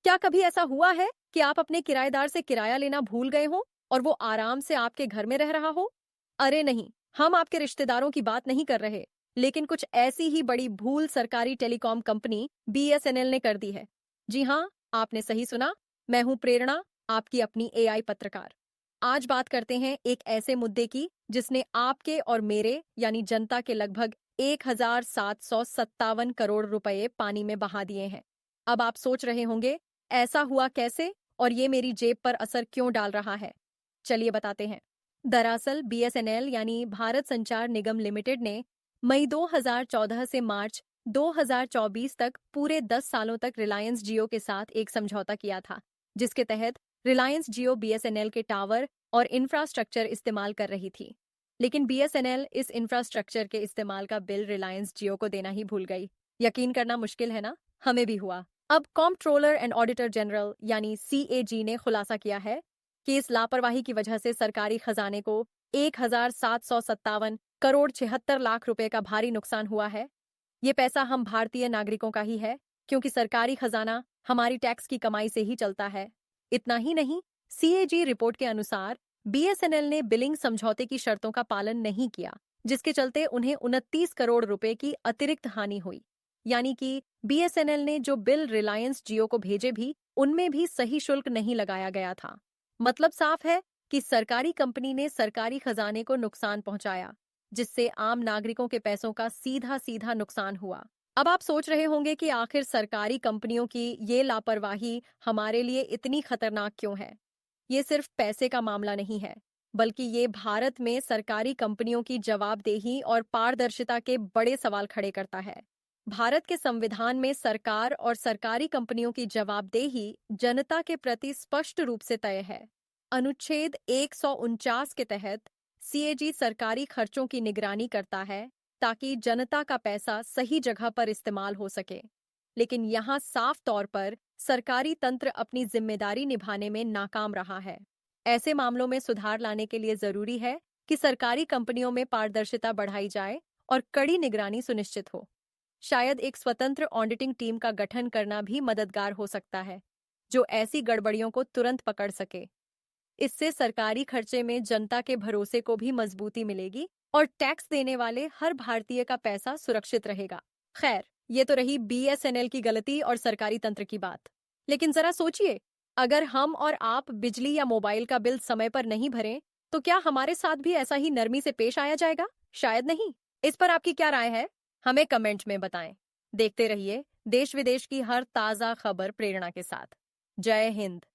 क्या कभी ऐसा हुआ है कि आप अपने किराएदार से किराया लेना भूल गए हो और वो आराम से आपके घर में रह रहा हो? अरे नहीं, हम आपके रिश्तेदारों की बात नहीं कर रहे, लेकिन कुछ ऐसी ही बड़ी भूल सरकारी टेलीकॉम कंपनी बीएसएनएल ने कर दी है। जी हाँ, आपने सही सुना। मैं हूं प्रेरणा, आपकी अपनी एआई पत्रकार। आज बात करते हैं एक ऐसे मुद्दे की जिसने आपके और मेरे यानी जनता के लगभग 1,757 करोड़ रुपए पानी में बहा दिए हैं। अब आप सोच रहे होंगे, ऐसा हुआ कैसे और ये मेरी जेब पर असर क्यों डाल रहा है? चलिए बताते हैं। दरअसल बीएसएनएल यानी भारत संचार निगम लिमिटेड ने मई 2014 से मार्च 2024 तक पूरे 10 सालों तक रिलायंस जियो के साथ एक समझौता किया था, जिसके तहत रिलायंस जियो बीएसएनएल के टावर और इंफ्रास्ट्रक्चर इस्तेमाल कर रही थी। लेकिन बीएसएनएल इस इंफ्रास्ट्रक्चर के इस्तेमाल का बिल रिलायंस जियो को देना ही भूल गई। यकीन करना मुश्किल है ना? हमें भी हुआ। अब कॉम्प्ट्रोलर एंड ऑडिटर जनरल यानी सीएजी ने खुलासा किया है कि इस लापरवाही की वजह से सरकारी खजाने को 1,757 करोड़ 76 लाख रुपए का भारी नुकसान हुआ है। ये पैसा हम भारतीय नागरिकों का ही है, क्योंकि सरकारी खजाना हमारी टैक्स की कमाई से ही चलता है। इतना ही नहीं, सीएजी रिपोर्ट के अनुसार बीएसएनएल ने बिलिंग समझौते की शर्तों का पालन नहीं किया, जिसके चलते उन्हें 29 करोड़ रुपए की अतिरिक्त हानि हुई। यानी कि बीएसएनएल ने जो बिल रिलायंस जियो को भेजे भी उनमें भी सही शुल्क नहीं लगाया गया था। मतलब साफ है कि सरकारी कंपनी ने सरकारी खजाने को नुकसान पहुंचाया, जिससे आम नागरिकों के पैसों का सीधा सीधा नुकसान हुआ। अब आप सोच रहे होंगे कि आखिर सरकारी कंपनियों की ये लापरवाही हमारे लिए इतनी खतरनाक क्यों है? ये सिर्फ पैसे का मामला नहीं है, बल्कि ये भारत में सरकारी कंपनियों की जवाबदेही और पारदर्शिता के बड़े सवाल खड़े करता है। भारत के संविधान में सरकार और सरकारी कंपनियों की जवाबदेही जनता के प्रति स्पष्ट रूप से तय है। अनुच्छेद 149 के तहत सीएजी सरकारी खर्चों की निगरानी करता है, ताकि जनता का पैसा सही जगह पर इस्तेमाल हो सके। लेकिन यहाँ साफ तौर पर सरकारी तंत्र अपनी जिम्मेदारी निभाने में नाकाम रहा है। ऐसे मामलों में सुधार लाने के लिए जरूरी है कि सरकारी कंपनियों में पारदर्शिता बढ़ाई जाए और कड़ी निगरानी सुनिश्चित हो। शायद एक स्वतंत्र ऑडिटिंग टीम का गठन करना भी मददगार हो सकता है, जो ऐसी गड़बड़ियों को तुरंत पकड़ सके। इससे सरकारी खर्चे में जनता के भरोसे को भी मजबूती मिलेगी और टैक्स देने वाले हर भारतीय का पैसा सुरक्षित रहेगा। खैर, ये तो रही बीएसएनएल की गलती और सरकारी तंत्र की बात। लेकिन जरा सोचिए, अगर हम और आप बिजली या मोबाइल का बिल समय पर नहीं भरें, तो क्या हमारे साथ भी ऐसा ही नरमी से पेश आया जाएगा? शायद नहीं। इस पर आपकी क्या राय है? हमें कमेंट में बताएं। देखते रहिए देश विदेश की हर ताजा खबर प्रेरणा के साथ। जय हिंद।